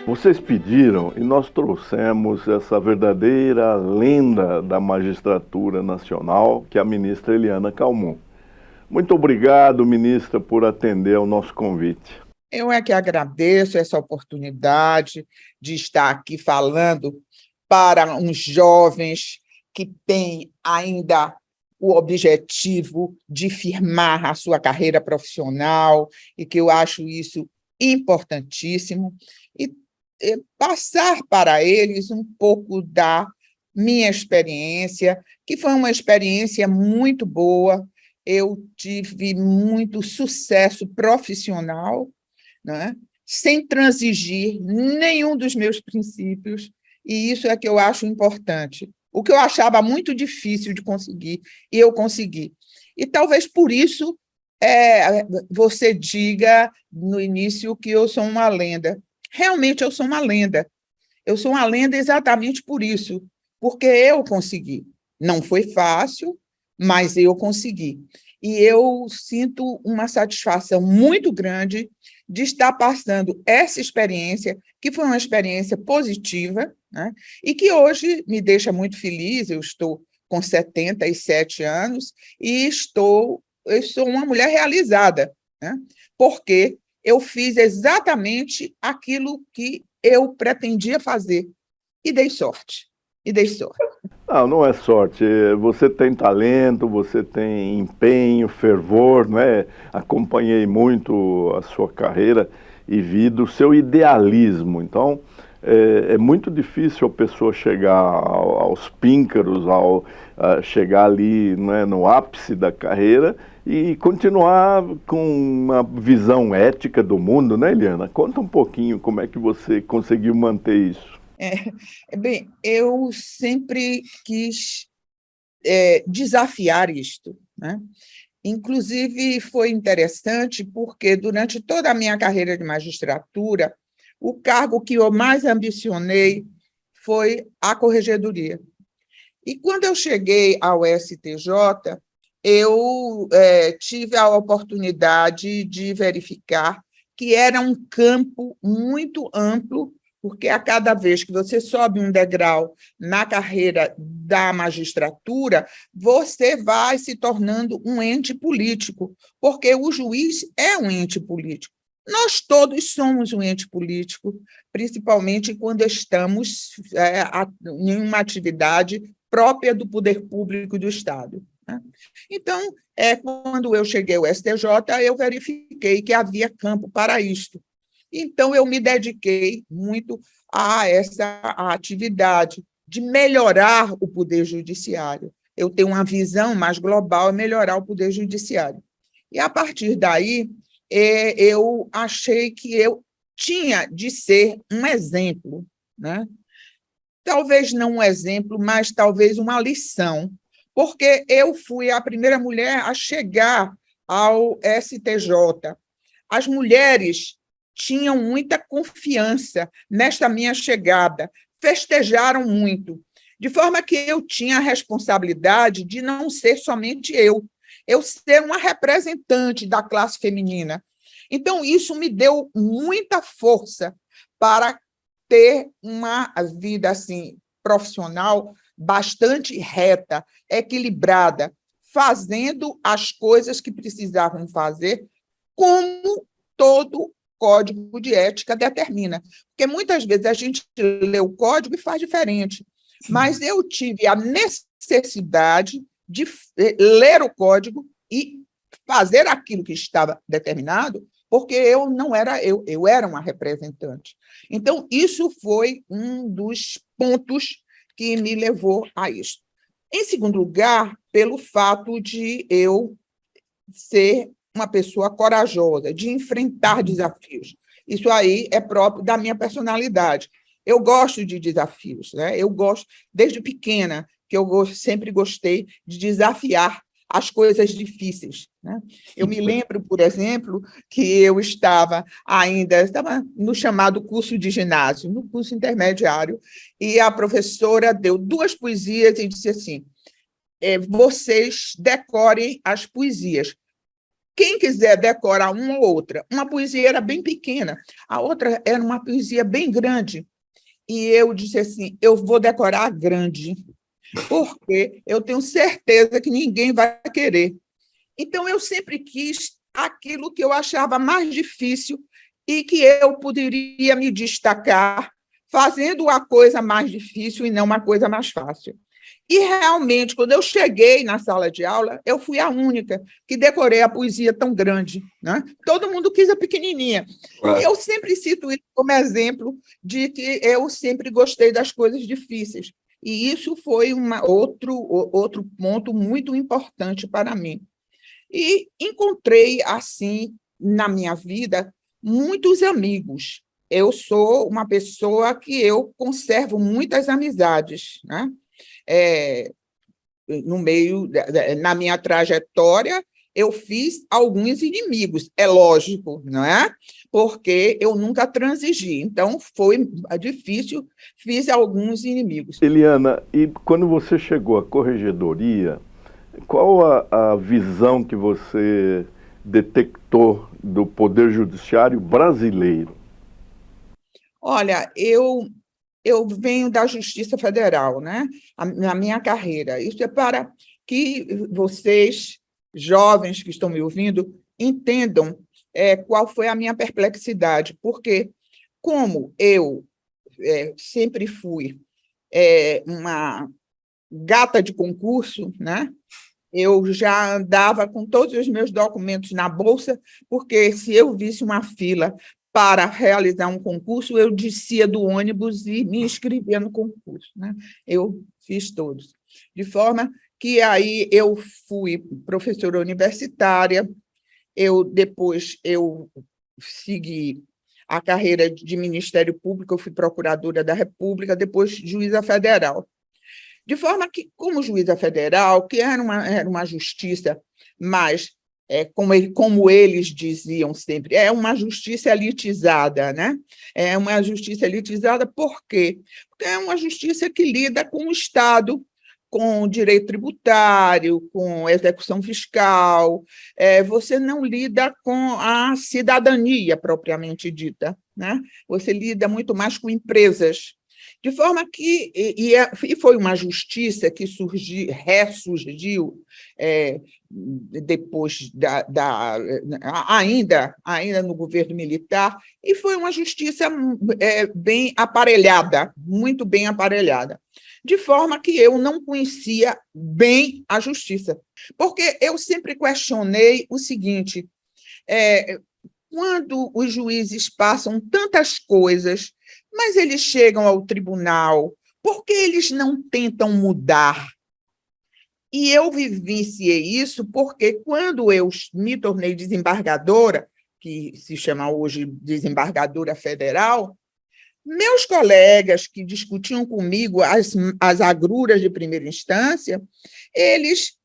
Vocês pediram e nós trouxemos essa verdadeira lenda da magistratura nacional, que é a ministra Eliana Calmon. Muito obrigado, ministra, por atender ao nosso convite. Eu é que agradeço essa oportunidade de estar aqui falando para uns jovens que têm ainda o objetivo de firmar a sua carreira profissional, e que eu acho isso importantíssimo, e passar para eles um pouco da minha experiência, que foi uma experiência muito boa. Eu tive muito sucesso profissional, né? Sem transigir nenhum dos meus princípios, e isso é que eu acho importante. O que eu achava muito difícil de conseguir, e eu consegui. E talvez por isso você diga no início que eu sou uma lenda. Realmente eu sou uma lenda. Eu sou uma lenda exatamente por isso, porque eu consegui. Não foi fácil, mas eu consegui. E eu sinto uma satisfação muito grande de estar passando essa experiência, que foi uma experiência positiva, né? E que hoje me deixa muito feliz. Eu estou com 77 anos e eu sou uma mulher realizada, né? Porque eu fiz exatamente aquilo que eu pretendia fazer e dei sorte. E dei sorte. Não, não é sorte. Você tem talento, você tem empenho, fervor, não é? Acompanhei muito a sua carreira e vi do seu idealismo. Então, é muito difícil a pessoa chegar aos píncaros, chegar ali, não é, no ápice da carreira e continuar com uma visão ética do mundo, né, Eliana? Conta um pouquinho como é que você conseguiu manter isso. Bem, eu sempre quis desafiar isto, né? Inclusive, foi interessante porque, durante toda a minha carreira de magistratura, o cargo que eu mais ambicionei foi a corregedoria. E quando eu cheguei ao STJ, eu tive a oportunidade de verificar que era um campo muito amplo, porque a cada vez que você sobe um degrau na carreira da magistratura, você vai se tornando um ente político, porque o juiz é um ente político. Nós todos somos um ente político, principalmente quando estamos em uma atividade própria do poder público do Estado, né? Então, quando eu cheguei ao STJ, eu verifiquei que havia campo para isto. Então, eu me dediquei muito a essa atividade de melhorar o poder judiciário. Eu tenho uma visão mais global, é melhorar o poder judiciário. E, a partir daí, eu achei que eu tinha de ser um exemplo, né? Talvez não um exemplo, mas talvez uma lição, porque eu fui a primeira mulher a chegar ao STJ. As mulheres tinham muita confiança nesta minha chegada, festejaram muito, de forma que eu tinha a responsabilidade de não ser somente eu ser uma representante da classe feminina. Então, isso me deu muita força para ter uma vida assim profissional bastante reta, equilibrada, fazendo as coisas que precisavam fazer, como todo código de ética determina. Porque muitas vezes a gente lê o código e faz diferente. Mas eu tive a necessidade de ler o código e fazer aquilo que estava determinado, porque eu não era eu era uma representante. Então, isso foi um dos pontos que me levou a isso. Em segundo lugar, pelo fato de eu ser uma pessoa corajosa, de enfrentar desafios. Isso aí é próprio da minha personalidade. Eu gosto de desafios, né? Eu gosto, desde pequena, que eu sempre gostei de desafiar as coisas difíceis, né? Eu me lembro, por exemplo, que eu estava no chamado curso de ginásio, no curso intermediário, e a professora deu duas poesias e disse assim: vocês decorem as poesias. quem quiser decorar uma ou outra. Uma poesia era bem pequena, a outra era uma poesia bem grande. E eu disse assim, eu vou decorar a grande, porque eu tenho certeza que ninguém vai querer. Então, eu sempre quis aquilo que eu achava mais difícil e que eu poderia me destacar fazendo a coisa mais difícil e não uma coisa mais fácil. E, realmente, quando eu cheguei na sala de aula, eu fui a única que decorei a poesia tão grande. Né? Todo mundo quis a pequenininha. E eu sempre cito isso como exemplo de que eu sempre gostei das coisas difíceis. E isso foi outro ponto muito importante para mim. E encontrei, assim, na minha vida, muitos amigos. Eu sou uma pessoa que eu conservo muitas amizades, né? No meio, na minha trajetória, eu fiz alguns inimigos, é lógico, não é? Porque eu nunca transigi, então foi difícil, fiz alguns inimigos. Eliana, e quando você chegou à corregedoria, qual a visão que você detectou do Poder Judiciário brasileiro? Olha, eu venho da Justiça Federal, né? Na minha carreira. Isso é para que vocês, jovens que estão me ouvindo, entendam qual foi a minha perplexidade, porque, como eu sempre fui uma gata de concurso, né? Eu já andava com todos os meus documentos na bolsa, porque se eu visse uma fila para realizar um concurso, eu descia do ônibus e me inscrevia no concurso. Né? Eu fiz todos. De forma que aí eu fui professora universitária, depois eu segui a carreira de Ministério Público, eu fui procuradora da República, depois juíza federal. De forma que, como juíza federal, que era uma justiça, mas, como eles diziam sempre, é uma justiça elitizada, né? É uma justiça elitizada por quê? Porque é uma justiça que lida com o Estado, com o direito tributário, com execução fiscal, você não lida com a cidadania propriamente dita, né? Você lida muito mais com empresas. De forma que, e foi uma justiça que ressurgiu depois ainda no governo militar, e foi uma justiça bem aparelhada, muito bem aparelhada. De forma que eu não conhecia bem a justiça, porque eu sempre questionei o seguinte, quando os juízes passam tantas coisas, mas eles chegam ao tribunal, por que eles não tentam mudar? E eu vivenciei isso porque, quando eu me tornei desembargadora, que se chama hoje desembargadora federal, meus colegas que discutiam comigo as agruras de primeira instância, eles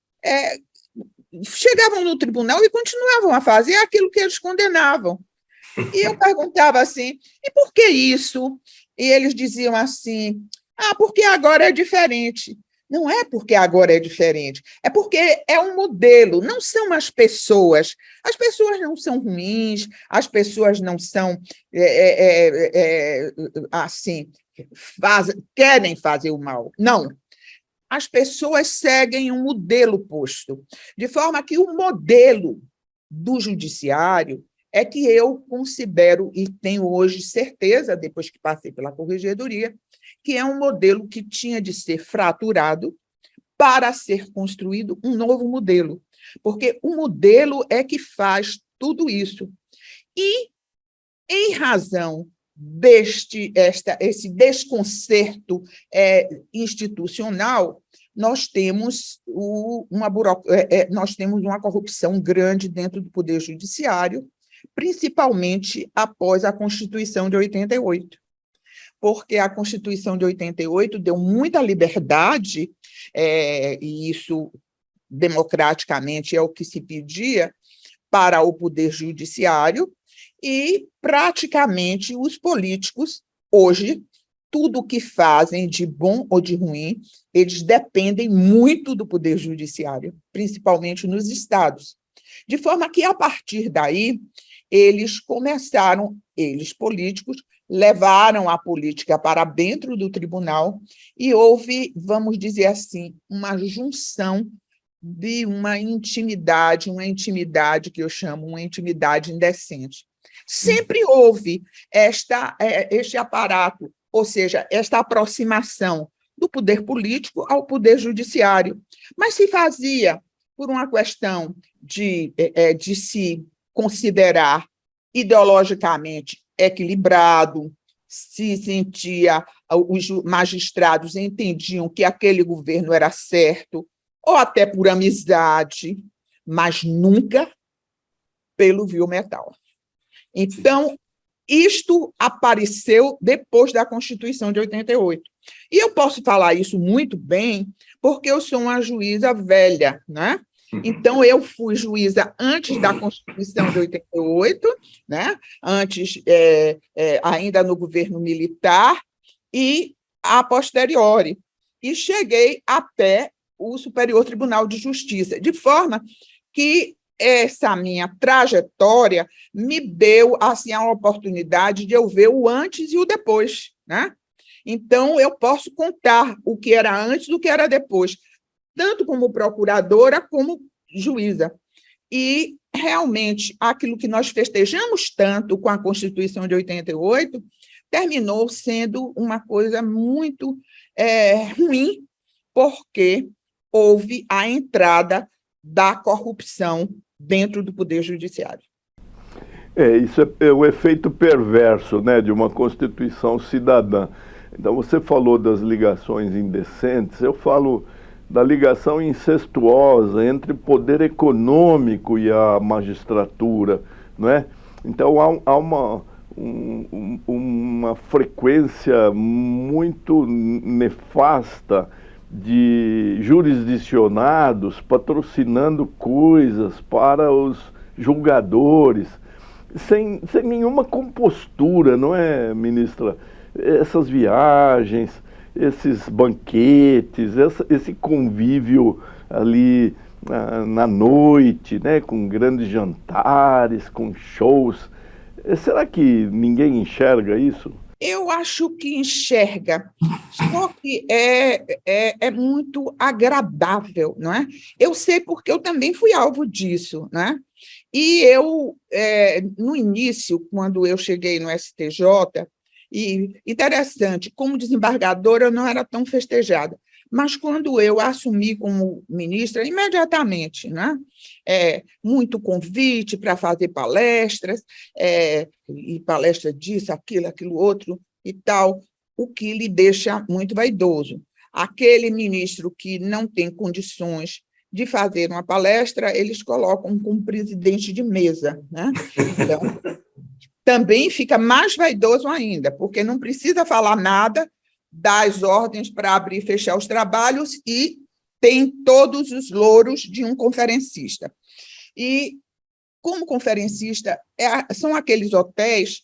chegavam no tribunal e continuavam a fazer aquilo que eles condenavam. E eu perguntava assim, e por que isso? E eles diziam assim, porque agora é diferente. Não é porque agora é diferente, é porque é um modelo, não são as pessoas. As pessoas não são ruins, as pessoas não são assim, querem fazer o mal. Não. As pessoas seguem um modelo posto, de forma que o modelo do judiciário é que eu considero, e tenho hoje certeza, depois que passei pela corregedoria, que é um modelo que tinha de ser fraturado para ser construído um novo modelo, porque o modelo é que faz tudo isso. E, em razão esse desconcerto institucional, nós temos nós temos uma corrupção grande dentro do Poder Judiciário, principalmente após a Constituição de 88. Porque a Constituição de 88 deu muita liberdade, e isso democraticamente é o que se pedia para o Poder Judiciário, e praticamente os políticos, hoje, tudo o que fazem, de bom ou de ruim, eles dependem muito do Poder Judiciário, principalmente nos estados. De forma que, a partir daí, eles começaram, eles políticos, levaram a política para dentro do tribunal e houve, vamos dizer assim, uma junção de uma intimidade que eu chamo uma intimidade indecente. Sempre houve este aparato, ou seja, esta aproximação do poder político ao poder judiciário, mas se fazia por uma questão de se considerar ideologicamente equilibrado, se sentia, os magistrados entendiam que aquele governo era certo, ou até por amizade, mas nunca pelo vil metal. Então, isto apareceu depois da Constituição de 88. E eu posso falar isso muito bem, porque eu sou uma juíza velha, né? Então, eu fui juíza antes da Constituição de 88, né? Antes, ainda no governo militar, e a posteriori. E cheguei até o Superior Tribunal de Justiça, de forma que essa minha trajetória me deu assim, a oportunidade de eu ver o antes e o depois, né? Então, eu posso contar o que era antes do que era depois, tanto como procuradora como juíza. E, realmente, aquilo que nós festejamos tanto com a Constituição de 88 terminou sendo uma coisa muito ruim, porque houve a entrada da corrupção dentro do Poder Judiciário. Isso é o efeito perverso, né, de uma Constituição cidadã. Então, você falou das ligações indecentes, eu falo da ligação incestuosa entre o poder econômico e a magistratura, não é? Então, há uma frequência muito nefasta de jurisdicionados patrocinando coisas para os julgadores, sem nenhuma compostura, não é, ministra? Essas viagens, esses banquetes, esse convívio ali na noite, né, com grandes jantares, com shows. Será que ninguém enxerga isso? Eu acho que enxerga, só que é muito agradável, não é? Eu sei porque eu também fui alvo disso, né? E eu, no início, quando eu cheguei no STJ, e interessante, como desembargadora eu não era tão festejada, mas quando eu assumi como ministra, imediatamente, né? Muito convite para fazer palestras, e palestra disso, aquilo outro e tal, o que lhe deixa muito vaidoso. Aquele ministro que não tem condições de fazer uma palestra, eles colocam como presidente de mesa, né? Então, também fica mais vaidoso ainda, porque não precisa falar nada, dá as ordens para abrir e fechar os trabalhos e tem todos os louros de um conferencista. E, como conferencista, são aqueles hotéis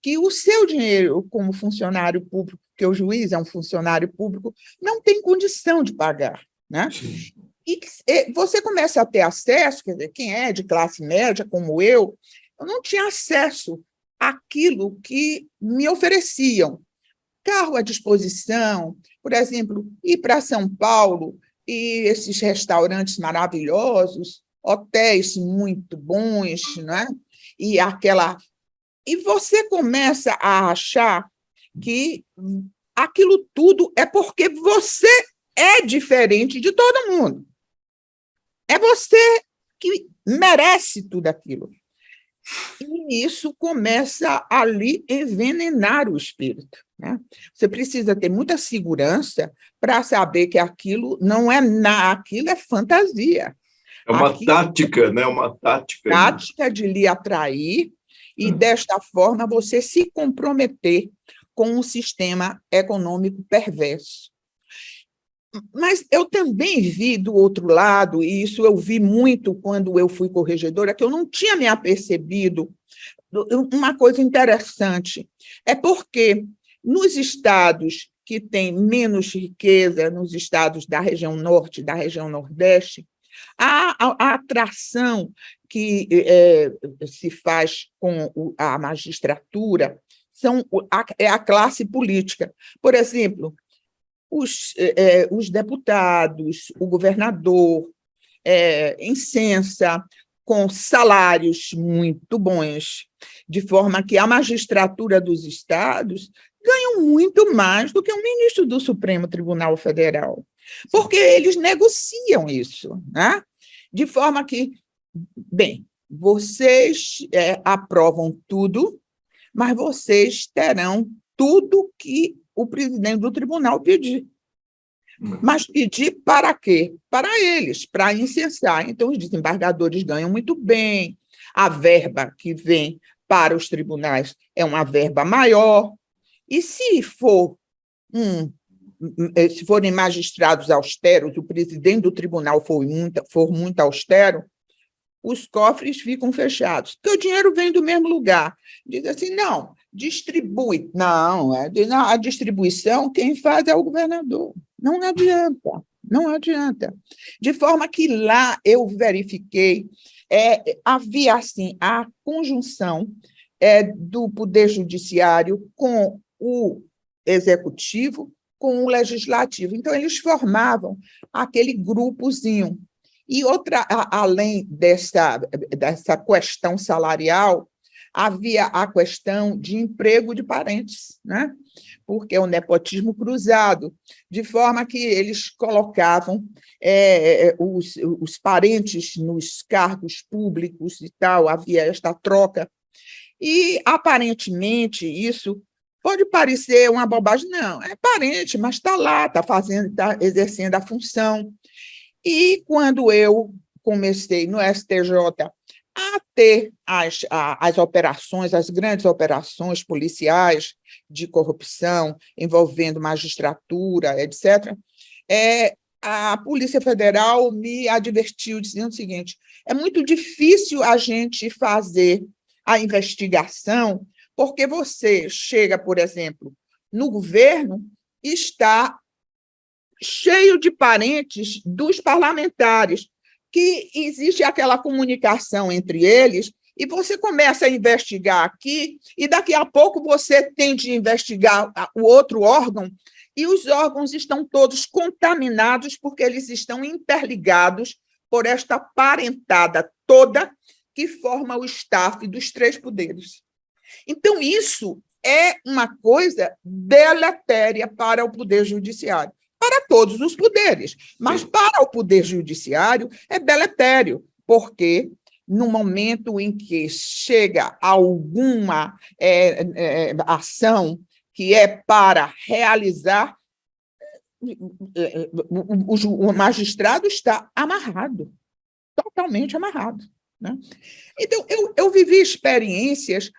que o seu dinheiro, como funcionário público, porque o juiz é um funcionário público, não tem condição de pagar, né? E você começa a ter acesso, quer dizer, quem é de classe média, como eu não tinha acesso àquilo que me ofereciam. Carro à disposição, por exemplo, ir para São Paulo e esses restaurantes maravilhosos, hotéis muito bons, né? E você começa a achar que aquilo tudo é porque você é diferente de todo mundo. É você que merece tudo aquilo. E isso começa ali a envenenar o espírito, né? Você precisa ter muita segurança para saber que aquilo não é nada, aquilo é fantasia. É uma tática, né? Uma tática de lhe atrair e, desta forma, você se comprometer com um sistema econômico perverso. Mas eu também vi do outro lado, e isso eu vi muito quando eu fui corregedora, que eu não tinha me apercebido, uma coisa interessante, é porque nos estados que têm menos riqueza, nos estados da região norte, da região nordeste, A atração que se faz com a magistratura é a classe política. Por exemplo, os deputados, o governador, incensa com salários muito bons, de forma que a magistratura dos estados ganham muito mais do que um ministro do Supremo Tribunal Federal, porque eles negociam isso, né? De forma que, bem, vocês aprovam tudo, mas vocês terão tudo que o presidente do tribunal pedir. Mas pedir para quê? Para eles, para incensar. Então, os desembargadores ganham muito bem, a verba que vem para os tribunais é uma verba maior, e se forem magistrados austeros, o presidente do tribunal for muito austero, os cofres ficam fechados, porque o dinheiro vem do mesmo lugar. Diz assim, não, distribui. Não, a distribuição quem faz é o governador. Não adianta, não adianta. De forma que lá eu verifiquei, havia assim, a conjunção do Poder Judiciário com o Executivo, com o Legislativo. Então, eles formavam aquele grupozinho. E além dessa questão salarial, havia a questão de emprego de parentes, né? Porque é o nepotismo cruzado, de forma que eles colocavam os parentes nos cargos públicos e tal, havia esta troca. E, aparentemente, isso pode parecer uma bobagem, não, é parente, mas está lá, está exercendo a função. E quando eu comecei no STJ a ter as operações, as grandes operações policiais de corrupção envolvendo magistratura, etc., a Polícia Federal me advertiu, dizendo o seguinte, é muito difícil a gente fazer a investigação, porque você chega, por exemplo, no governo e está cheio de parentes dos parlamentares, que existe aquela comunicação entre eles, e você começa a investigar aqui, e daqui a pouco você tem de investigar o outro órgão, e os órgãos estão todos contaminados, porque eles estão interligados por esta parentada toda que forma o staff dos três poderes. Então, isso é uma coisa deletéria para o Poder Judiciário, para todos os poderes, mas para o Poder Judiciário é deletério, porque no momento em que chega alguma ação que é para realizar, o magistrado está amarrado, totalmente amarrado, né? Então, eu vivi experiências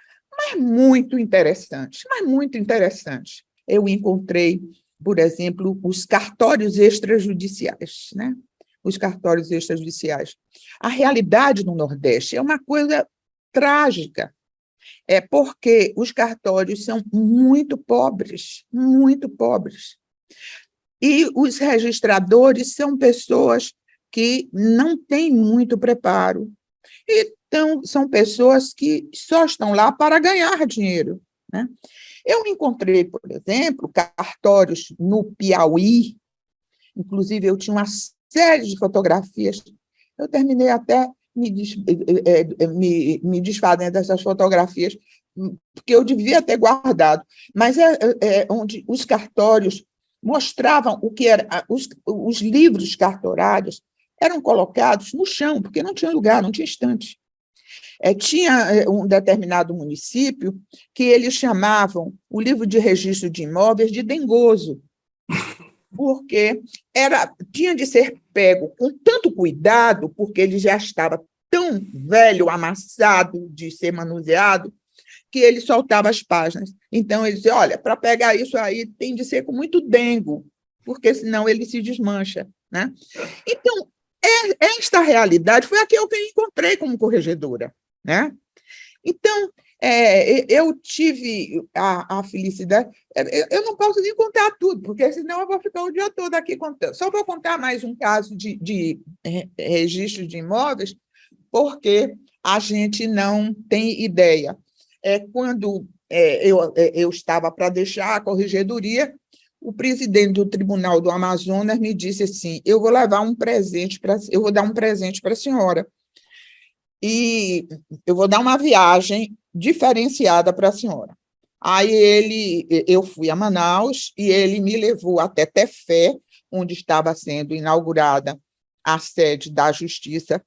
muito interessantes, mas muito interessantes. Eu encontrei, por exemplo, os cartórios extrajudiciais, né? Os cartórios extrajudiciais. A realidade no Nordeste é uma coisa trágica, porque os cartórios são muito pobres, muito pobres. E os registradores são pessoas que não têm muito preparo. Então, são pessoas que só estão lá para ganhar dinheiro, né? Eu encontrei, por exemplo, cartórios no Piauí, inclusive eu tinha uma série de fotografias, eu terminei até me desfazendo dessas fotografias, porque eu devia ter guardado, mas onde os cartórios mostravam o que era, os livros cartorários eram colocados no chão, porque não tinha lugar, não tinha estante. Tinha um determinado município que eles chamavam o livro de registro de imóveis de dengoso, porque tinha de ser pego com tanto cuidado, porque ele já estava tão velho, amassado de ser manuseado, que ele soltava as páginas. Então, ele dizia, olha, para pegar isso aí tem de ser com muito dengo, porque senão ele se desmancha, né? Então, esta realidade foi a que eu encontrei como corregedora, né? Então, Eu tive a felicidade. Eu não posso nem contar tudo, porque senão eu vou ficar o dia todo aqui contando. Só vou contar mais um caso de registro de imóveis, porque a gente não tem ideia. Quando eu estava para deixar a corregedoria, o presidente do Tribunal do Amazonas me disse assim: eu vou dar um presente para a senhora. E eu vou dar uma viagem diferenciada para a senhora. Aí eu fui a Manaus e ele me levou até Tefé, onde estava sendo inaugurada a sede da Justiça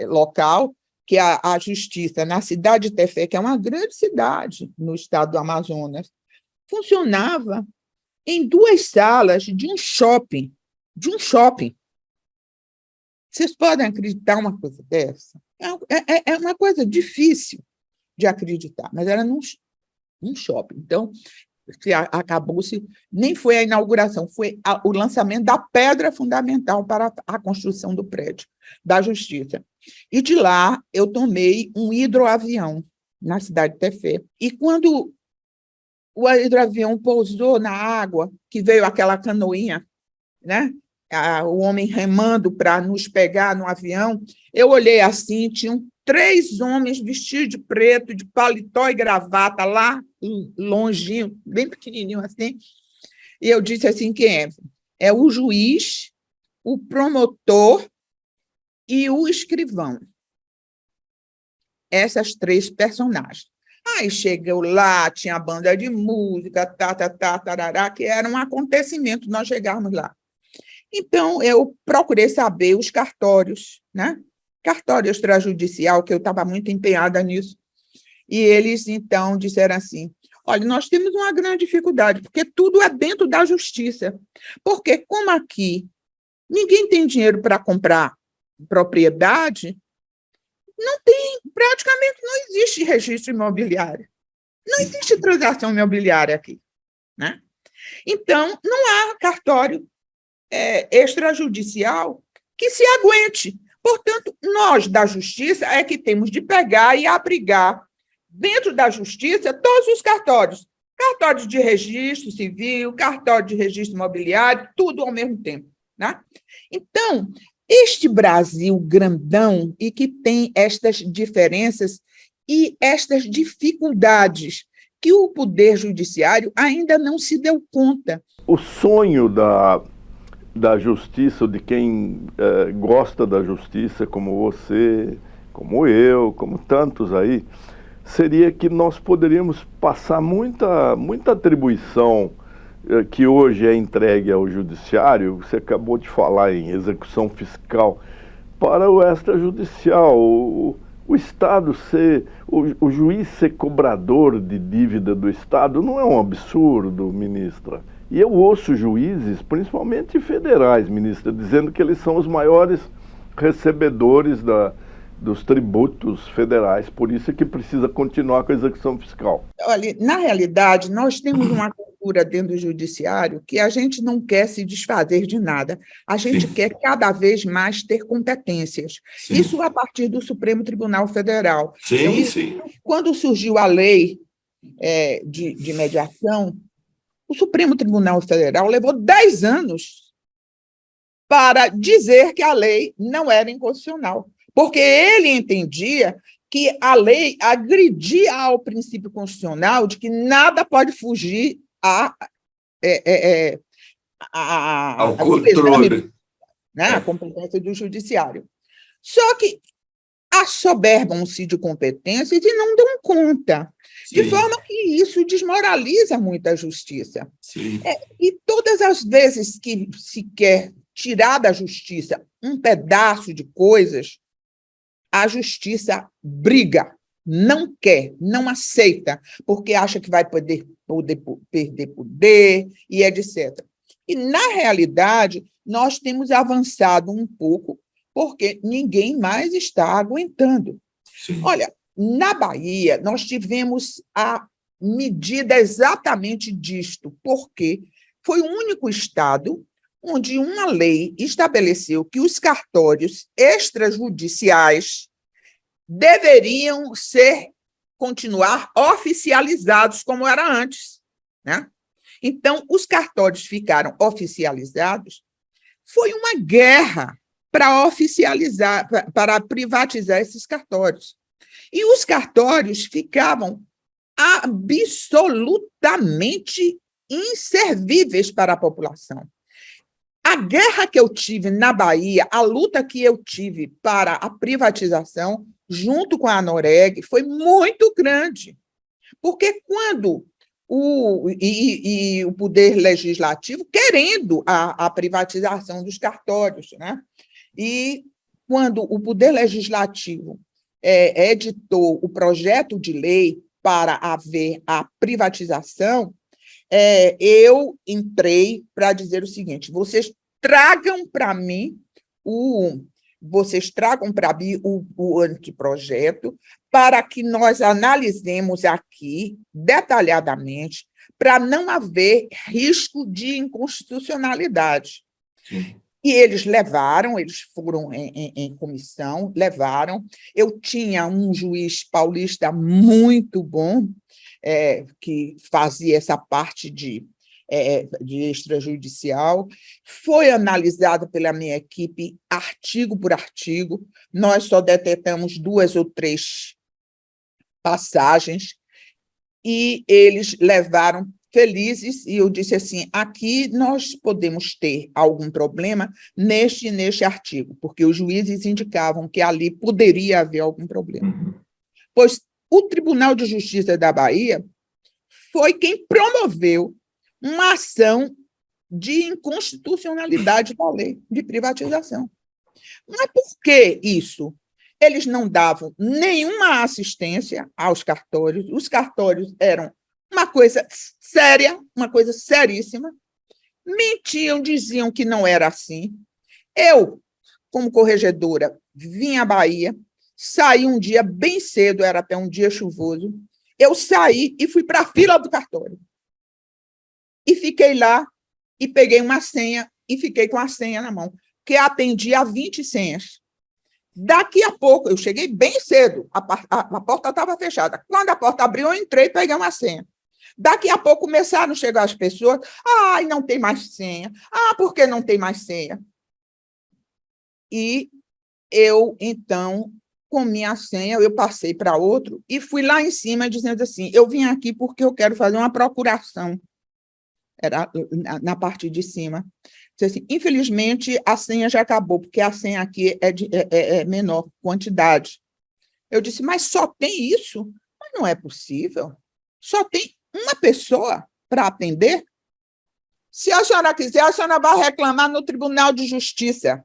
local, que a Justiça na cidade de Tefé, que é uma grande cidade no estado do Amazonas, funcionava em 2 salas de um shopping. Vocês podem acreditar uma coisa dessa? É uma coisa difícil de acreditar, mas era num shopping. Então, acabou-se, nem foi a inauguração, foi o lançamento da pedra fundamental para a construção do prédio da Justiça. E de lá eu tomei um hidroavião na cidade de Tefé. E quando o hidroavião pousou na água, que veio aquela canoinha, né? O homem remando para nos pegar no avião, eu olhei assim, tinham 3 homens vestidos de preto, de paletó e gravata, lá longinho, bem pequenininho assim, e eu disse assim: quem é? É o juiz, o promotor e o escrivão. Essas 3 personagens. Aí chegou lá, tinha banda de música, tarará, que era um acontecimento, nós chegamos lá. Então, eu procurei saber os cartórios, né? Cartório extrajudicial, que eu estava muito empenhada nisso. E eles, então, disseram assim: olha, nós temos uma grande dificuldade, porque tudo é dentro da justiça. Porque, como aqui ninguém tem dinheiro para comprar propriedade, praticamente não existe registro imobiliário. Não existe transação imobiliária aqui, né? Então, não há cartório extrajudicial que se aguente. Portanto, nós, da Justiça, é que temos de pegar e abrigar dentro da Justiça todos os cartórios. Cartório de registro civil, cartório de registro imobiliário, tudo ao mesmo tempo, né? Então, este Brasil grandão e que tem estas diferenças e estas dificuldades que o Poder Judiciário ainda não se deu conta. O sonho da justiça, de quem gosta da justiça, como você, como eu, como tantos aí, seria que nós poderíamos passar muita atribuição que hoje é entregue ao judiciário. Você acabou de falar em execução fiscal, para o extrajudicial, o Estado o juiz ser cobrador de dívida do Estado não é um absurdo, ministra? E eu ouço juízes, principalmente federais, ministra, dizendo que eles são os maiores recebedores dos tributos federais, por isso é que precisa continuar com a execução fiscal. Olha, na realidade, nós temos uma cultura dentro do judiciário que a gente não quer se desfazer de nada, a gente quer cada vez mais ter competências. Isso a partir do Supremo Tribunal Federal. Quando surgiu a lei de mediação, o Supremo Tribunal Federal levou 10 anos para dizer que a lei não era inconstitucional, porque ele entendia que a lei agredia ao princípio constitucional de que nada pode fugir ao controle, né, a competência do judiciário. Só que assoberbam-se de competências e não dão conta, de forma que isso desmoraliza muito a justiça. E todas as vezes que se quer tirar da justiça um pedaço de coisas, a justiça briga, não quer, não aceita, porque acha que vai perder poder e etc. E, na realidade, nós temos avançado um pouco, porque ninguém mais está aguentando. Olha, na Bahia, nós tivemos a medida exatamente disto, porque foi o único estado onde uma lei estabeleceu que os cartórios extrajudiciais deveriam ser continuar oficializados como era antes, né? Então, os cartórios ficaram oficializados. Foi uma guerra para oficializar, para privatizar esses cartórios. E os cartórios ficavam absolutamente inservíveis para a população. A guerra que eu tive na Bahia, a luta que eu tive para a privatização, junto com a Noreg, foi muito grande. Porque quando o Poder Legislativo querendo a privatização dos cartórios, né? E quando o Poder Legislativo editou o projeto de lei para haver a privatização, eu entrei para dizer o seguinte: vocês tragam para mim o anteprojeto para que nós analisemos aqui detalhadamente, para não haver risco de inconstitucionalidade. Sim. E eles foram em comissão, levaram. Eu tinha um juiz paulista muito bom, que fazia essa parte de extrajudicial, foi analisado pela minha equipe artigo por artigo, nós só detectamos 2 ou 3 passagens, e eles levaram felizes, e eu disse assim: aqui nós podemos ter algum problema neste artigo, porque os juízes indicavam que ali poderia haver algum problema. Pois o Tribunal de Justiça da Bahia foi quem promoveu uma ação de inconstitucionalidade da lei de privatização. Mas por que isso? Eles não davam nenhuma assistência aos cartórios, os cartórios eram uma coisa séria, uma coisa seríssima, mentiam, diziam que não era assim. Eu, como corregedora, vim à Bahia, saí um dia bem cedo, era até um dia chuvoso, eu saí e fui para a fila do cartório. E fiquei lá, e peguei uma senha, e fiquei com a senha na mão, que atendia a 20 senhas. Daqui a pouco, eu cheguei bem cedo, a porta estava fechada. Quando a porta abriu, eu entrei e peguei uma senha. Daqui a pouco começaram a chegar as pessoas. Ai, não tem mais senha. Ah, por que não tem mais senha? E eu, então, com minha senha, eu passei para outro e fui lá em cima dizendo assim: eu vim aqui porque eu quero fazer uma procuração. Era na parte de cima. Disse assim: infelizmente, a senha já acabou, porque a senha aqui é menor quantidade. Eu disse: mas só tem isso? Mas não é possível. Só tem uma pessoa para atender? Se a senhora quiser, a senhora vai reclamar no Tribunal de Justiça.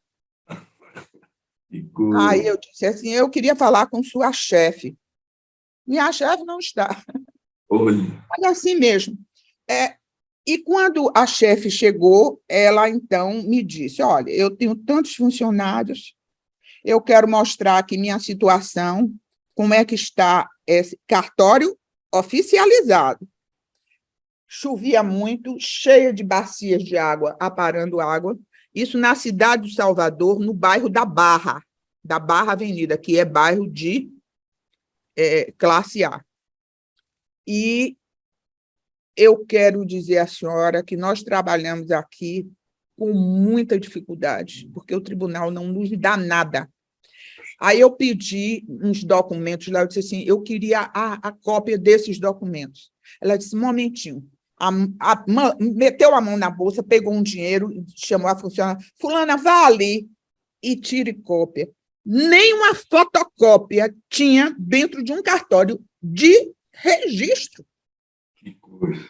Aí eu disse assim: eu queria falar com sua chefe. Minha chefe não está. Mas assim mesmo. E quando a chefe chegou, ela então me disse: olha, eu tenho tantos funcionários, eu quero mostrar aqui minha situação, como é que está esse cartório oficializado. Chovia muito, cheia de bacias de água, aparando água. Isso na cidade de Salvador, no bairro da Barra Avenida, que é bairro de classe A. E eu quero dizer à senhora que nós trabalhamos aqui com muita dificuldade, porque o tribunal não nos dá nada. Aí eu pedi uns documentos lá, eu disse assim: eu queria a cópia desses documentos. Ela disse: um momentinho. Meteu a mão na bolsa, pegou um dinheiro, chamou a funcionária: fulana, vá ali e tire cópia. Nenhuma fotocópia tinha dentro de um cartório de registro. Que coisa.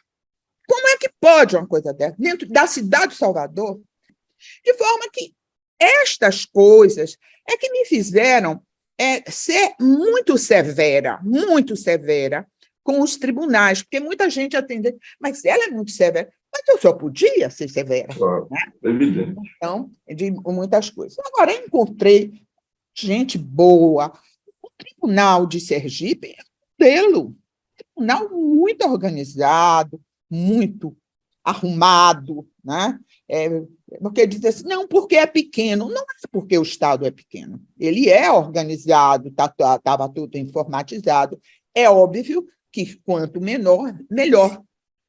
Como é que pode uma coisa dessa? Dentro da cidade de Salvador? De forma que estas coisas é que me fizeram ser muito severa com os tribunais, porque muita gente atende, mas ela é muito severa. Mas eu só podia ser severa. Claro, né? evidente. Então, de muitas coisas. Agora, eu encontrei gente boa. O Tribunal de Sergipe é um modelo. Tribunal muito organizado, muito arrumado, né? Porque diz assim: não, porque é pequeno. Não é porque o Estado é pequeno. Ele é organizado, estava tudo informatizado. É óbvio que quanto menor, melhor.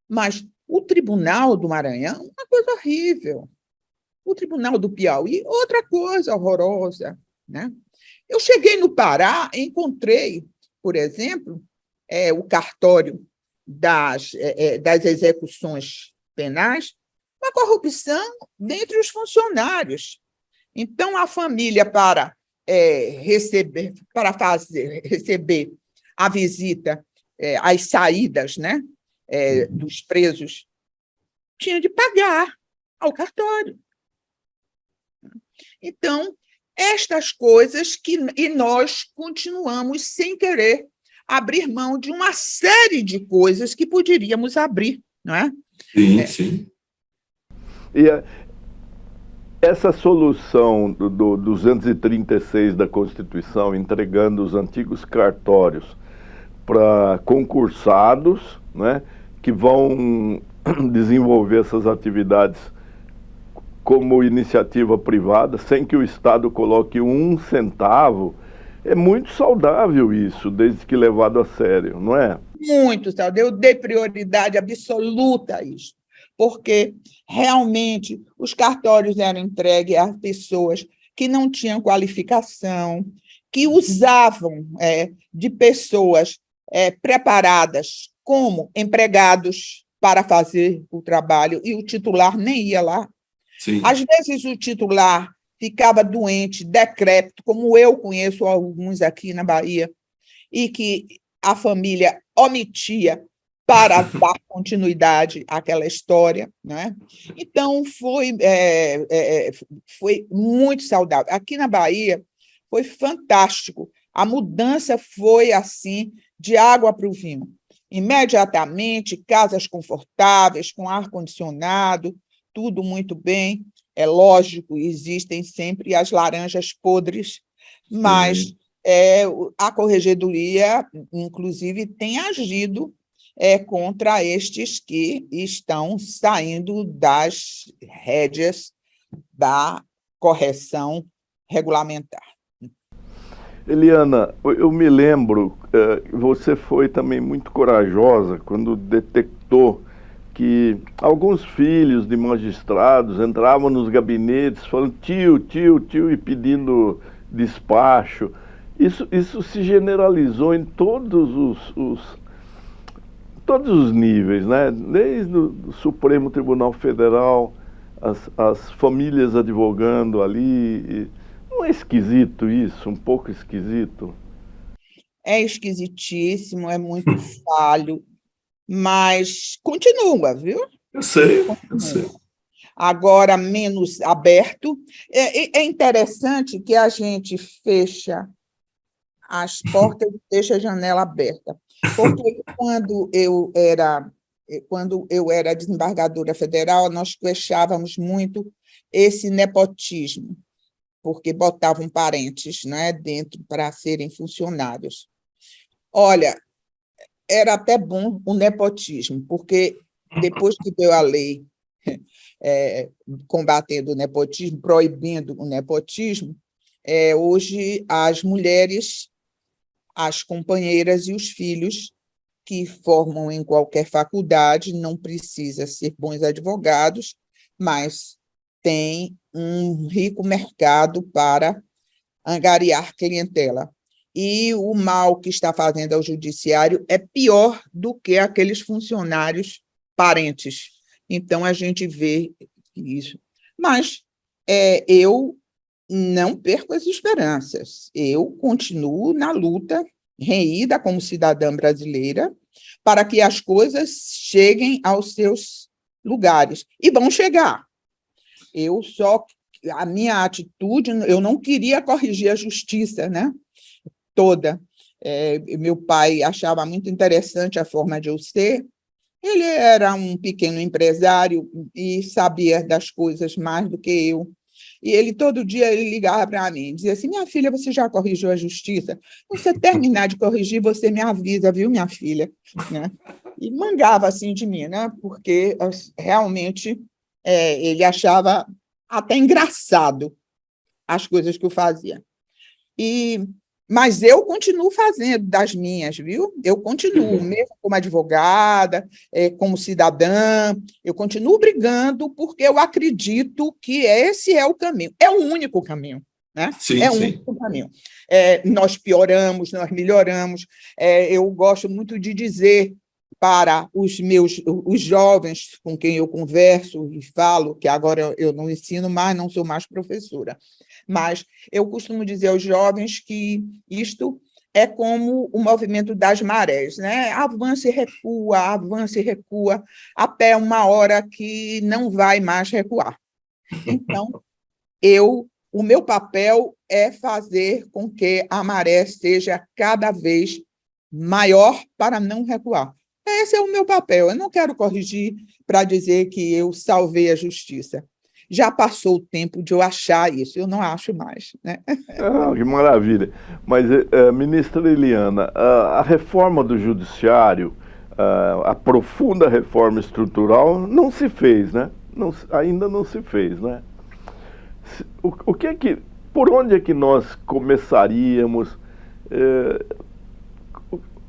Mas o Tribunal do Maranhão, uma coisa horrível. O Tribunal do Piauí, outra coisa horrorosa, né? Eu cheguei no Pará, encontrei, por exemplo, o cartório das execuções penais, uma corrupção dentre os funcionários. Então, a família, receber a visita, as saídas, né, dos presos, tinha de pagar ao cartório. Então, estas coisas e nós continuamos sem querer abrir mão de uma série de coisas que poderíamos abrir, não é? Sim, sim. E essa solução do 236 da Constituição, entregando os antigos cartórios para concursados, né, que vão desenvolver essas atividades como iniciativa privada, sem que o Estado coloque um centavo, é muito saudável isso, desde que levado a sério, não é? Muito saudável. Eu dei prioridade absoluta a isso, porque realmente os cartórios eram entregues a pessoas que não tinham qualificação, que usavam de pessoas preparadas como empregados para fazer o trabalho, e o titular nem ia lá. Sim. Às vezes o titular ficava doente, decrépito, como eu conheço alguns aqui na Bahia, e que a família omitia para dar continuidade àquela história, né? Então, foi muito saudável. Aqui na Bahia, foi fantástico. A mudança foi, assim, de água para o vinho. Imediatamente, casas confortáveis, com ar-condicionado, tudo muito bem. É lógico, existem sempre as laranjas podres, mas a Corregedoria, inclusive, tem agido contra estes que estão saindo das rédeas da correção regulamentar. Eliana, eu me lembro, você foi também muito corajosa quando detectou que alguns filhos de magistrados entravam nos gabinetes falando tio, tio, tio e pedindo despacho. Isso se generalizou em todos os níveis, né? Desde o Supremo Tribunal Federal, as famílias advogando ali. Não é esquisito isso? Um pouco esquisito? É esquisitíssimo, é muito falho, mas continua, viu? Eu sei. Agora menos aberto. É interessante que a gente fecha as portas e deixa a janela aberta, porque quando eu era desembargadora federal, nós fechávamos muito esse nepotismo, porque botavam parentes, né, dentro para serem funcionários. Olha, era até bom o nepotismo, porque depois que veio a lei combatendo o nepotismo, proibindo o nepotismo, hoje as mulheres, as companheiras e os filhos que formam em qualquer faculdade, não precisa ser bons advogados, mas tem um rico mercado para angariar clientela. E o mal que está fazendo ao judiciário é pior do que aqueles funcionários parentes. Então, a gente vê isso. Mas eu não perco as esperanças. Eu continuo na luta, renhida como cidadã brasileira, para que as coisas cheguem aos seus lugares. E vão chegar. A minha atitude, eu não queria corrigir a justiça, né, toda. Meu pai achava muito interessante a forma de eu ser. Ele era um pequeno empresário e sabia das coisas mais do que eu. E ele, todo dia, ele ligava para mim e dizia assim: minha filha, você já corrigiu a justiça? Quando você terminar de corrigir, você me avisa, viu, minha filha? Né? E mangava assim de mim, né? Porque realmente ele achava até engraçado as coisas que eu fazia. Mas eu continuo fazendo das minhas, viu? Eu continuo, mesmo como advogada, como cidadã, eu continuo brigando porque eu acredito que esse é o caminho. É o único caminho, né? Sim, É o sim. único caminho. Nós pioramos, nós melhoramos. Eu gosto muito de dizer para os jovens com quem eu converso e falo, que agora eu não ensino mais, não sou mais professora, mas eu costumo dizer aos jovens que isto é como o movimento das marés, né? Avança e recua, até uma hora que não vai mais recuar. Então, o meu papel é fazer com que a maré seja cada vez maior para não recuar. Esse é o meu papel. Eu não quero corrigir para dizer que eu salvei a justiça. Já passou o tempo de eu achar isso, eu não acho mais, né? Ah, que maravilha. Mas, ministra Eliana, a reforma do judiciário, a profunda reforma estrutural, não se fez, né? Ainda não se fez, né? O que é que, por onde é que nós começaríamos?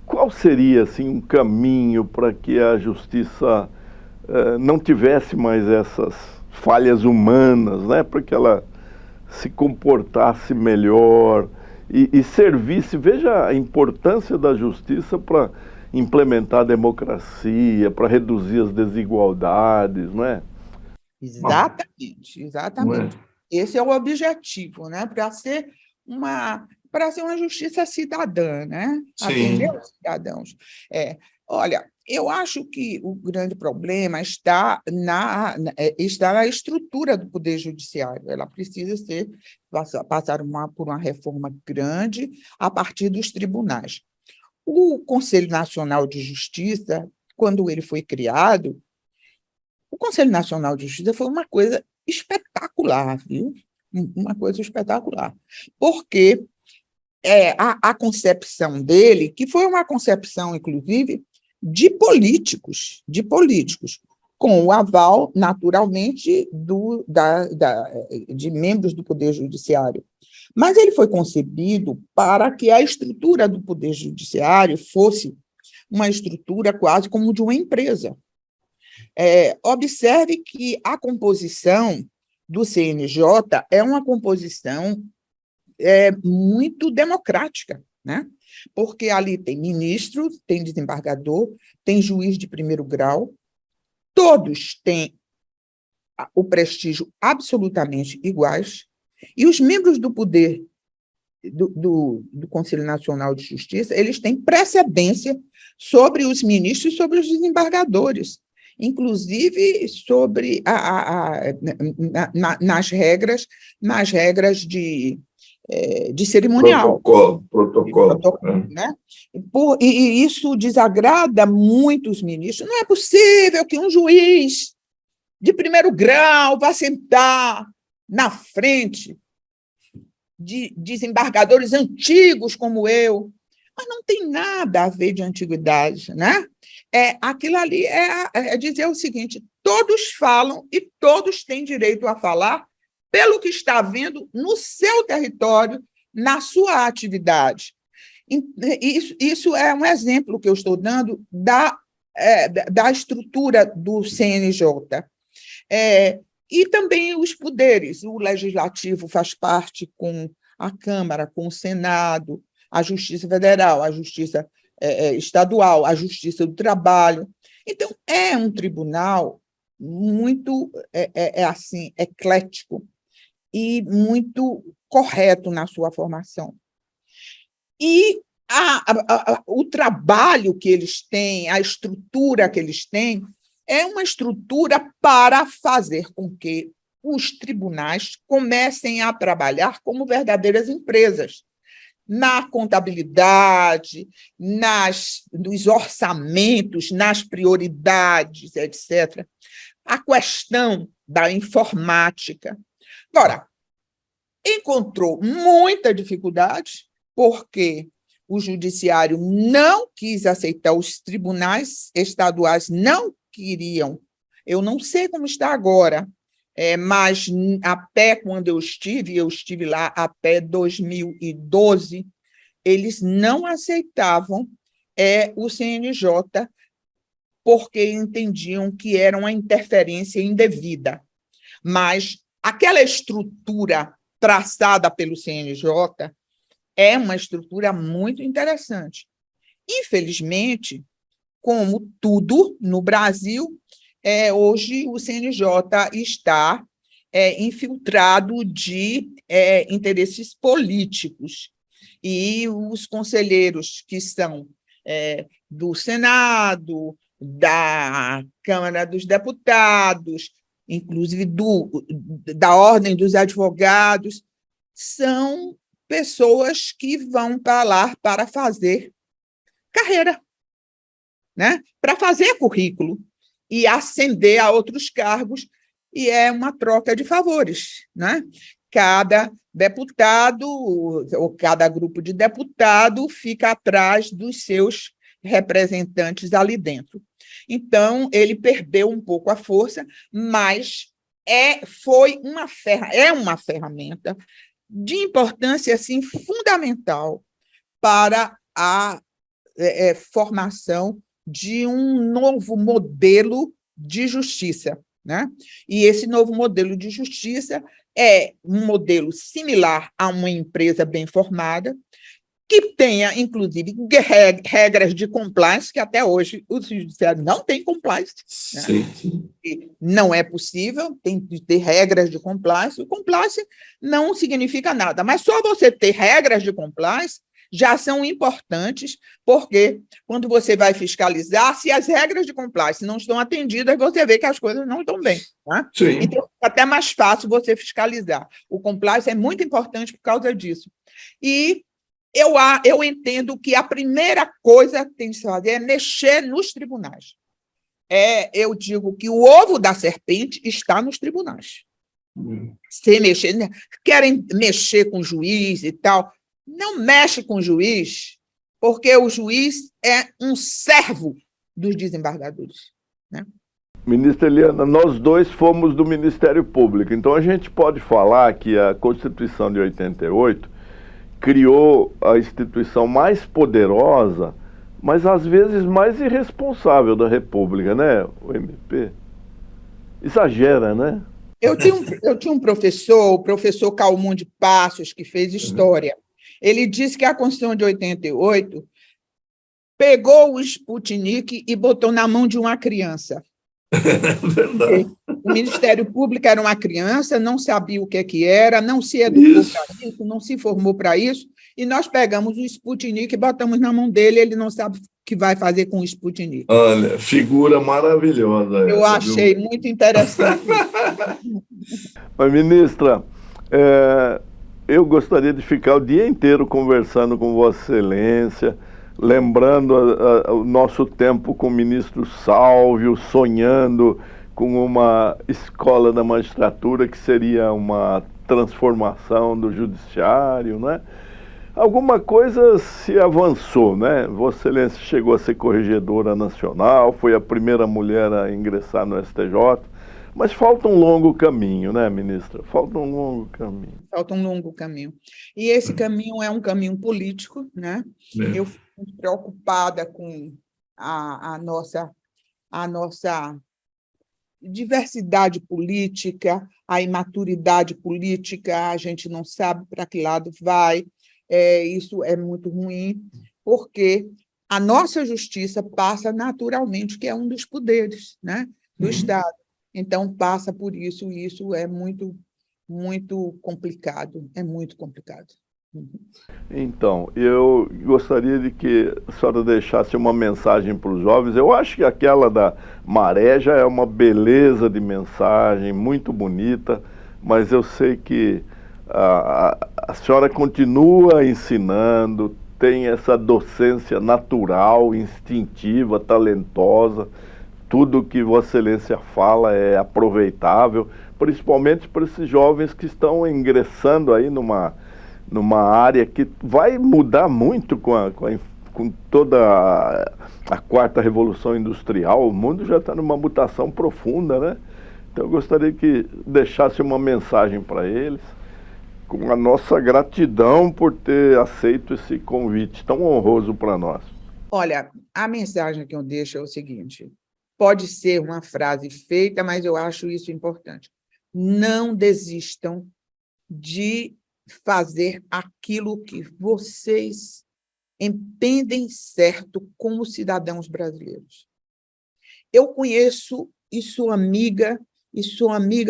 Qual seria, assim, um caminho para que a justiça não tivesse mais essas falhas humanas, né? Para que ela se comportasse melhor e servisse, veja a importância da justiça para implementar a democracia, para reduzir as desigualdades, não é? Exatamente, Não é? exatamente. Esse é o objetivo, né? Para ser uma justiça cidadã, né? Atender Sim, os cidadãos. Olha, eu acho que o grande problema está na estrutura do Poder Judiciário. Ela precisa passar por uma reforma grande a partir dos tribunais. O Conselho Nacional de Justiça, quando ele foi criado, o Conselho Nacional de Justiça foi uma coisa espetacular, viu? Uma coisa espetacular. Porque a concepção dele, que foi uma concepção, inclusive, de políticos, com o aval, naturalmente, de membros do Poder Judiciário. Mas ele foi concebido para que a estrutura do Poder Judiciário fosse uma estrutura quase como de uma empresa. Observe que a composição do CNJ é uma composição muito democrática, né? Porque ali tem ministro, tem desembargador, tem juiz de primeiro grau, todos têm o prestígio absolutamente iguais, e os membros do poder do Conselho Nacional de Justiça, eles têm precedência sobre os ministros e sobre os desembargadores, inclusive sobre nas regras de cerimonial. Protocolo. Né? E isso desagrada muito os ministros. Não é possível que um juiz de primeiro grau vá sentar na frente de desembargadores antigos como eu, mas não tem nada a ver de antiguidade, né? Aquilo ali é dizer o seguinte: todos falam e todos têm direito a falar pelo que está vendo no seu território, na sua atividade. Isso é um exemplo que eu estou dando da estrutura do CNJ. E também os poderes. O Legislativo faz parte com a Câmara, com o Senado, a Justiça Federal, a Justiça Estadual, a Justiça do Trabalho. Então, é um tribunal muito assim, eclético e muito correto na sua formação. E o trabalho que eles têm, a estrutura que eles têm, é uma estrutura para fazer com que os tribunais comecem a trabalhar como verdadeiras empresas, na contabilidade, nos orçamentos, nas prioridades, etc. A questão da informática. Agora, encontrou muita dificuldade, porque o judiciário não quis aceitar, os tribunais estaduais não queriam. Eu não sei como está agora, mas a pé, quando eu estive lá a pé 2012, eles não aceitavam o CNJ porque entendiam que era uma interferência indevida. Mas aquela estrutura traçada pelo CNJ é uma estrutura muito interessante. Infelizmente, como tudo no Brasil, hoje o CNJ está infiltrado de interesses políticos. E os conselheiros que são do Senado, da Câmara dos Deputados, inclusive da Ordem dos Advogados, são pessoas que vão para lá para fazer carreira, né? Para fazer currículo e ascender a outros cargos, e é uma troca de favores, né? Cada deputado ou cada grupo de deputado fica atrás dos seus representantes ali dentro. Então, ele perdeu um pouco a força, mas é uma ferramenta de importância assim, fundamental para a formação de um novo modelo de justiça, né? E esse novo modelo de justiça é um modelo similar a uma empresa bem formada, que tenha, inclusive, regras de compliance, que até hoje o judiciário não tem compliance. Né? Sim. Não é possível, tem que ter regras de compliance. O compliance não significa nada, mas só você ter regras de compliance já são importantes, porque quando você vai fiscalizar, se as regras de compliance não estão atendidas, você vê que as coisas não estão bem. Né? Então, é até mais fácil você fiscalizar. O compliance é muito importante por causa disso. E eu entendo que a primeira coisa que tem que se fazer é mexer nos tribunais. Eu digo que o ovo da serpente está nos tribunais. Se mexer, querem mexer com o juiz e tal, não mexe com o juiz, porque o juiz é um servo dos desembargadores. Né? Ministra Eliana, nós dois fomos do Ministério Público, então a gente pode falar que a Constituição de 88 criou a instituição mais poderosa, mas às vezes mais irresponsável da República, né, o MP? Exagera, né? Eu tinha um professor, o professor Calmon de Passos, que fez história. Ele disse que a Constituição de 88 pegou o Sputnik e botou na mão de uma criança. O Ministério Público era uma criança, não sabia o que era, não se educou para isso, não se formou para isso, e nós pegamos o Sputnik e botamos na mão dele, ele não sabe o que vai fazer com o Sputnik. Olha, figura maravilhosa. Eu achei muito interessante. Mas, ministra, eu gostaria de ficar o dia inteiro conversando com Vossa Excelência, lembrando o nosso tempo com o ministro Sálvio, sonhando com uma escola da magistratura que seria uma transformação do judiciário, né? Alguma coisa se avançou, né? Vossa Excelência chegou a ser corregedora nacional, foi a primeira mulher a ingressar no STJ, mas falta um longo caminho, né, ministra? Falta um longo caminho. Falta um longo caminho. E esse caminho é um caminho político, né? Eu fico muito preocupada com a nossa diversidade política, a imaturidade política, a gente não sabe para que lado vai. Isso é muito ruim, porque a nossa justiça passa naturalmente, que é um dos poderes, né, do Estado. Então, passa por isso, e isso é muito, muito complicado, é muito complicado. Então, eu gostaria de que a senhora deixasse uma mensagem para os jovens. Eu acho que aquela da maré já é uma beleza de mensagem, muito bonita, mas eu sei que a senhora continua ensinando, tem essa docência natural, instintiva, talentosa. Tudo que Vossa Excelência fala é aproveitável, principalmente para esses jovens que estão ingressando aí numa área que vai mudar muito com toda a quarta revolução industrial. O mundo já está numa mutação profunda, né? Então eu gostaria que deixasse uma mensagem para eles com a nossa gratidão por ter aceito esse convite tão honroso para nós. Olha, a mensagem que eu deixo é o seguinte: pode ser uma frase feita, mas eu acho isso importante. Não desistam de fazer aquilo que vocês entendem certo como cidadãos brasileiros. Eu conheço e sou amiga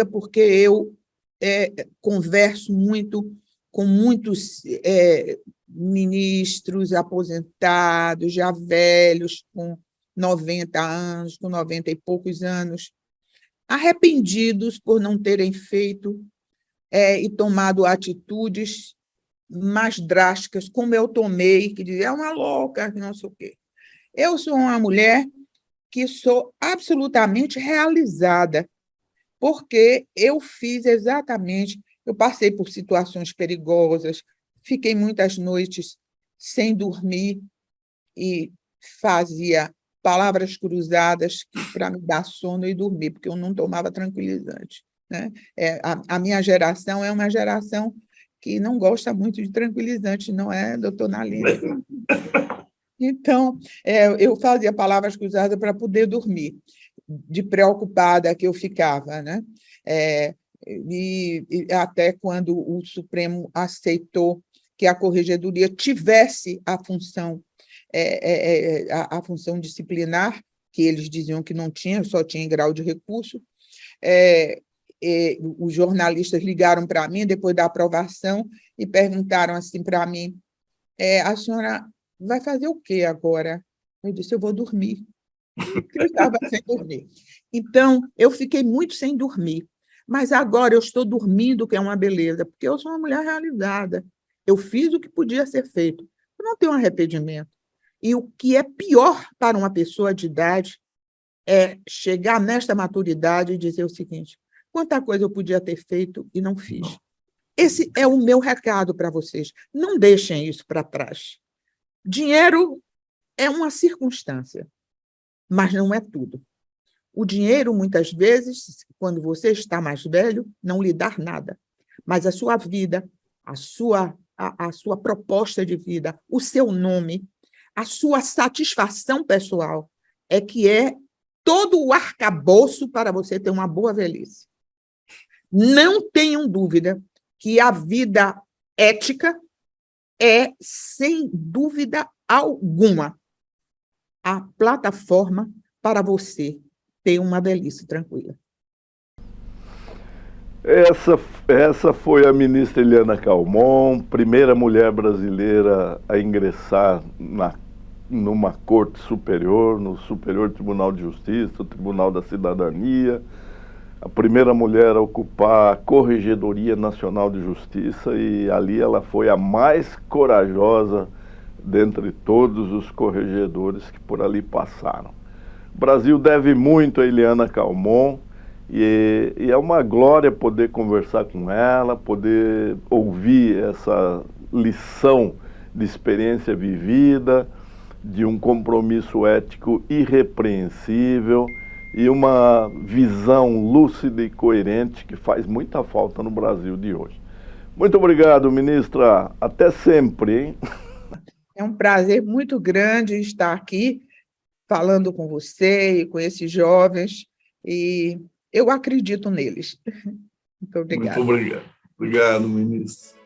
porque eu converso muito com muitos ministros aposentados, já velhos, com 90 anos, com 90 e poucos anos, arrependidos por não terem feito e tomado atitudes mais drásticas, como eu tomei, que dizia, é uma louca, não sei o quê. Eu sou uma mulher que sou absolutamente realizada, porque eu fiz exatamente, eu passei por situações perigosas, fiquei muitas noites sem dormir e fazia palavras cruzadas para me dar sono e dormir, porque eu não tomava tranquilizante, né? A minha geração é uma geração que não gosta muito de tranquilizante, não é, doutor Naline? Então, eu fazia palavras cruzadas para poder dormir, de preocupada que eu ficava, né? E até quando o Supremo aceitou que a Corregedoria tivesse a função disciplinar, que eles diziam que não tinha, só tinha em grau de recurso, os jornalistas ligaram para mim depois da aprovação e perguntaram assim para mim, a senhora vai fazer o quê agora? Eu disse, eu vou dormir. Eu estava sem dormir. Então, eu fiquei muito sem dormir. Mas agora eu estou dormindo, que é uma beleza, porque eu sou uma mulher realizada. Eu fiz o que podia ser feito. Eu não tenho arrependimento. E o que é pior para uma pessoa de idade é chegar nesta maturidade e dizer o seguinte, quanta coisa eu podia ter feito e não fiz. Esse é o meu recado para vocês. Não deixem isso para trás. Dinheiro é uma circunstância, mas não é tudo. O dinheiro, muitas vezes, quando você está mais velho, não lhe dá nada. Mas a sua vida, a sua proposta de vida, o seu nome, a sua satisfação pessoal, é que é todo o arcabouço para você ter uma boa velhice. Não tenham dúvida que a vida ética é, sem dúvida alguma, a plataforma para você ter uma velhice tranquila. Essa foi a ministra Eliana Calmon, primeira mulher brasileira a ingressar numa corte superior, no Superior Tribunal de Justiça, o Tribunal da Cidadania, a primeira mulher a ocupar a Corregedoria Nacional de Justiça, e ali ela foi a mais corajosa dentre todos os corregedores que por ali passaram. O Brasil deve muito a Eliana Calmon, e é uma glória poder conversar com ela, poder ouvir essa lição de experiência vivida, de um compromisso ético irrepreensível e uma visão lúcida e coerente que faz muita falta no Brasil de hoje. Muito obrigado, ministra. Até sempre, hein? É um prazer muito grande estar aqui falando com você e com esses jovens, e eu acredito neles. Muito obrigada. Muito obrigado. Obrigado, ministro.